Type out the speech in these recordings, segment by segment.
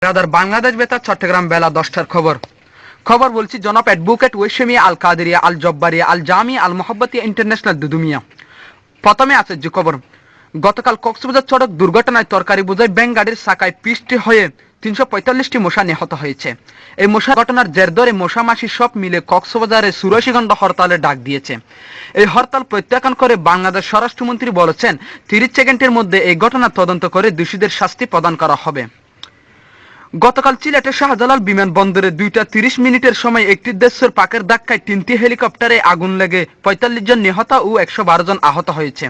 Rather Bangladesh বেতার চট্টগ্রাম বেলা 10টার খবর বলছি জনাব অ্যাডভোকেট ওয়েশমিয়া আল কাদেরিয়া আল জব্বারিয়া আল জামিয়া আল মোহাব্বতিয়া ইন্টারন্যাশনাল দুদুমিয়া। প্রথমে আছে যে খবর, গতকাল কক্সবাজার সড়ক দুর্ঘটনায় তরকারি বোঝাই ব্যাংক গাড়ির চাকায় পিষ্ট হয়ে 345টি মশা নিহত হয়েছে। এই মশা ঘটনার জের ধরে মশা মাসি সব মিলে কক্সবাজারে 84 ঘণ্টা হরতালের ডাক দিয়েছে। এই হরতাল প্রত্যাখ্যান করে বাংলাদেশ স্বরাষ্ট্রমন্ত্রী বলেছেন 30 সেকেন্ডের মধ্যে এই ঘটনা তদন্ত করে দোষীদের শাস্তি প্রদান করা হবে। গতকাল সিলেটের শাহজালাল বিমানবন্দরে 2:30 সময় একটি দেশের পাকের ধাক্কায় 3টি হেলিকপ্টারে আগুন লেগে 45 জন নিহত ও 112 জন আহত হয়েছে।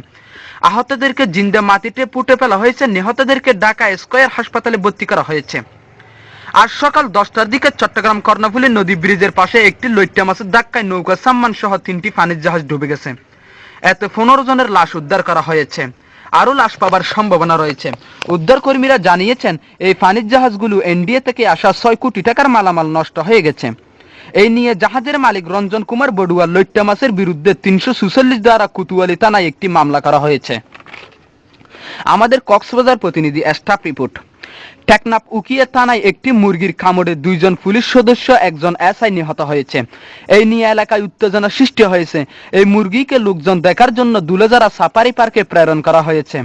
আহতদেরকে জিন্দা মাটিতে পুঁতে ফেলা হয়েছে, নিহতদেরকে ঢাকা স্কয়ার হাসপাতালে ভর্তি করা হয়েছে। আজ সকাল 10টার দিকে চট্টগ্রাম কর্ণফুলী নদী ব্রিজের পাশে একটি লইট্টা মাছের ধাক্কায় নৌকা সাম্মান সহ 3টি পানির জাহাজ ডুবে গেছে। এতে 15 জনের লাশ উদ্ধার করা হয়েছে, আরও লাশ পাবার সম্ভাবনা রয়েছে। উদ্ধার কর্মীরা জানিয়েছেন এই পানির জাহাজগুলো এনডিএ থেকে আসা 6 কোটি টাকার মালামাল নষ্ট হয়ে গেছে। এই নিয়ে জাহাজের মালিক রঞ্জন কুমার বড়ুয়া লইট্টা মাছের বিরুদ্ধে 346 ধারা কোতোয়ালি থানায় একটি মামলা করা হয়েছে। আমাদের কক্সবাজার প্রতিনিধি স্টাফ রিপোর্ট। টেকনাফ উকিয়া থানায় একটি মুরগির কামড়ে 2 জন পুলিশ সদস্য, 1 জন এসআই নিহত হয়েছে। এই নিয়ে এলাকায় উত্তেজনা সৃষ্টি হয়েছে। এই মুরগিকে লোকজন দেখার জন্য দুলেজারা সাফারি পার্কে প্রেরণ করা হয়েছে।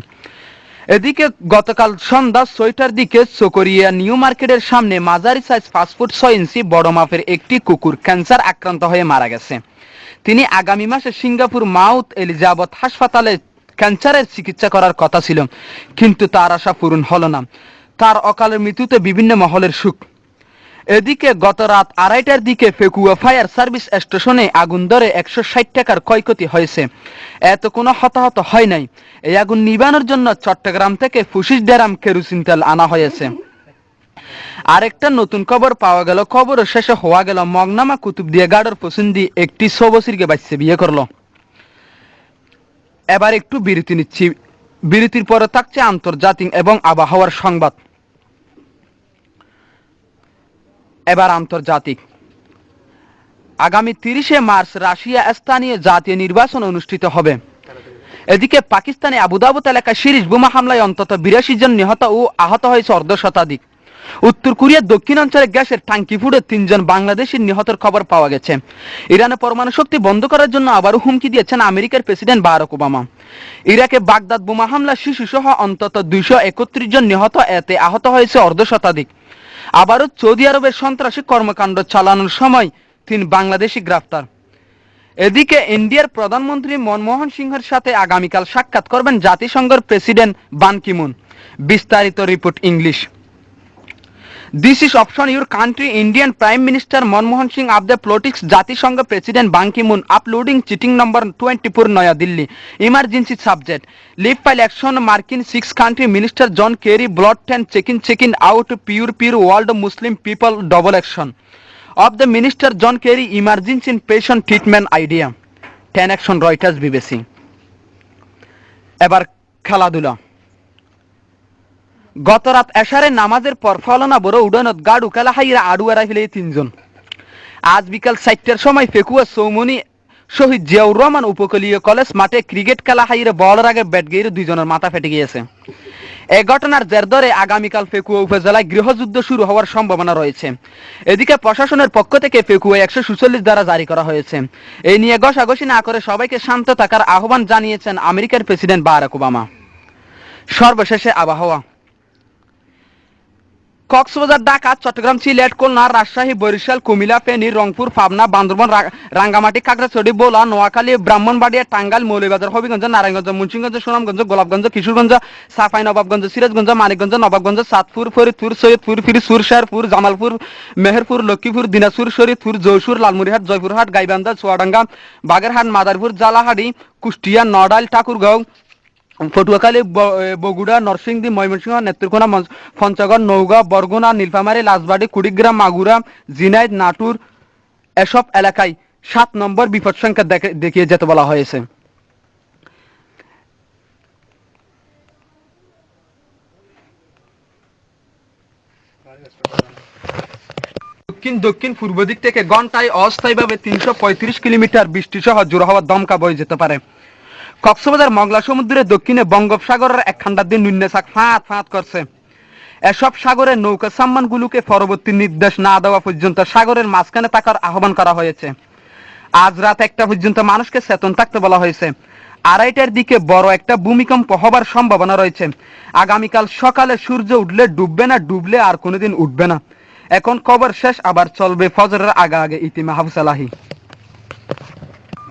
এদিকে গতকাল সন্ধ্যা 6টার দিকে চকরিয়া নিউ মার্কেটের সামনে মাঝারি সাইজ 5 ফুট 6 ইঞ্চি বড় মাপের একটি কুকুর ক্যান্সার আক্রান্ত হয়ে মারা গেছে। তিনি আগামী মাসে সিঙ্গাপুর মাউথ এলিজাবেথ হাসপাতালে ক্যান্সারের চিকিৎসা করার কথা ছিল, কিন্তু তার আশা পূরণ হলো না। তার অকালের মৃত্যুতে বিভিন্ন মহলের শোক। এদিকে গত রাত 2:30টার দিকে ফেকুয়া ফায়ার সার্ভিস স্টেশনে আগুন ধরে 160 টাকার ক্ষয়ক্ষতি হয়েছে। এত কোনো হতাহত হয় নাই। এই আগুন নিবানোর জন্য চট্টগ্রাম থেকে 25 ড্রাম কেরোসিন তেল আনা হয়েছে। আরেকটা নতুন খবর পাওয়া গেল, খবর শেষে হওয়া গেল মগনামা কুতুবদিয়া গাড়র পছন্দি একটি 6 বছরকে বাচ্চা বিয়ে করলো। এবার একটু বিরতি নিচ্ছি, বিরতির পরে থাকছে আন্তর্জাতিক এবং আবহাওয়ার সংবাদ। এবার আন্তর্জাতিক। আগামী 30শে মার্চ রাশিয়া স্থানীয় জাতীয় নির্বাচন অনুষ্ঠিত হবে। এদিকে পাকিস্তানে আবুধাবি এলাকায় সিরিজ বোমা হামলায় অন্তত 82 জন নিহত ও আহত হয়েছে অর্ধশতাধিক। উত্তর কোরিয়ার দক্ষিণাঞ্চলে গ্যাসের ট্যাঙ্কি ফুটে 3 জন বাংলাদেশি নিহতের খবর পাওয়া গেছে। ইরানে পরমাণু শক্তি বন্ধ করার জন্য আবারও হুমকি দিয়েছেন আমেরিকার প্রেসিডেন্ট বারাক ওবামা। ইরাকে বাগদাদ বোমা হামলা শিশু সহ অন্তত 231 জন নিহত, এতে আহত হয়েছে অর্ধশতাধিক। আবারও সৌদি আরবের সন্ত্রাসী কর্মকাণ্ড চালানোর সময় 3 বাংলাদেশি গ্রেফতার। এদিকে ইন্ডিয়ার প্রধানমন্ত্রী মনমোহন সিংহের সাথে আগামীকাল সাক্ষাৎ করবেন জাতিসংঘের প্রেসিডেন্ট বান কি মুন। বিস্তারিত report English. This is option your country Indian Prime Minister Manmohan Singh of the politics জাতিসংঘ President Ban Ki-moon uploading cheating number 24 Naya Delhi emergency subject leave file action Markin 6 country Minister John Kerry blood 10 checking out pure world Muslim people double action of the Minister John Kerry emergency patient treatment idea 10 action Reuters BBC। এবার খেলাধুলা। গত রাত এশারে নামাজের পর ফলনা বড় উডানত গাড়ু খেলা হাইরা আড়ুয়ারা ফেলে 3 জন। আজ বিকাল 4টার সময় ফেকুয়া সৌমনি শহীদ জিয়াউর রহমান উপকূলীয় কলেজ মাঠে ক্রিকেট খেলা হাইরে বলের আগে ব্যাট গেড়ে 2 জনের মাথা ফেটে গিয়েছে। এই ঘটনার জের ধরে আগামীকাল ফেকুয়া উপজেলায় গৃহযুদ্ধ শুরু হওয়ার সম্ভাবনা রয়েছে। এদিকে প্রশাসনের পক্ষ থেকে ফেকুয়ায় 146 ধারা জারি করা হয়েছে। এই নিয়ে ঘষাঘষি না করে সবাইকে শান্ত থাকার আহ্বান জানিয়েছেন আমেরিকার প্রেসিডেন্ট বারাক ওবামা। সর্বশেষে আবহাওয়া। কক্সবাজার, ঢাকা, চট্টগ্রাম, সিলেট, খুলনা, রাজশাহী, বরিশাল, কুমিল্লা, ফেনী, রংপুর, পাবনা, বান্দরবান, রাঙ্গামাটি, খাগড়াছড়ি, ভোলা, নোয়াখালী, ব্রাহ্মণবাড়িয়া, টাঙ্গাইল, মৌলভীবাজার, হবিগঞ্জ, নারায়ণগঞ্জ, মুন্সিগঞ্জ, সুনামগঞ্জ, গোলাপগঞ্জ, কিশোরগঞ্জ, চাঁপাইনবাবগঞ্জ, সিরাজগঞ্জ, মানিকগঞ্জ, নবাবগঞ্জ, চাঁদপুর, ফরিদপুর, সৈয়দপুর, ফিরোজপুর, শেরপুর, জামালপুর, মেহেরপুর, লক্ষ্মীপুর, দিনাজপুর, শরীয়তপুর, যশোর, লালমনিরহাট, জয়পুরহাট, গাইবান্ধা, চুয়াডাঙ্গা, বাগেরহাট, মাদারীপুর, জালাহাটি, কুষ্টিয়া, নড়াইল, ঠাকুরগাঁও, পটুয়াখালী, বগুড়া, নরসিংদী, ময়মনসিংহ, নেত্রকোনা, পঞ্চগড়, নওগাঁ, বরগুনা, নীলফামারী, রাজবাড়ী, কুড়িগ্রাম, মাগুরা, ঝিনাইদ, নাটোর এসব এলাকায় 7 নম্বর বিপদ সংখ্যা দেখিয়ে যেতে বলা হয়েছে। দক্ষিণ পূর্ব দিক থেকে ঘন্টায় অস্থায়ীভাবে 335 কিলোমিটার বৃষ্টি সহ জোড়া হওয়া দমকা বয়ে যেতে পারে। কক্সবাজার মংলা সমুদ্রের দক্ষিণে বঙ্গোপসাগরের একখান্ডার দিন নুন্নেসাক ফাঁত করছে। এসব সাগরের নৌকা সাম্মানগুলোকে পরবর্তী নির্দেশ না দেওয়া পর্যন্ত সাগরের মাঝখানে থাকার আহ্বান করা হয়েছে। আজ রাত 1টা পর্যন্ত মানুষকে চেতন থাকতে বলা হয়েছে। 2:30টার দিকে বড় একটা ভূমিকম্প হবার সম্ভাবনা রয়েছে। আগামীকাল সকালে সূর্য উঠলে ডুববে না, ডুবলে আর কোনোদিন উঠবে না। এখন খবর শেষ, আবার চলবে ফজরের আগে আগে। ইতি মাহফুজ আলাহি।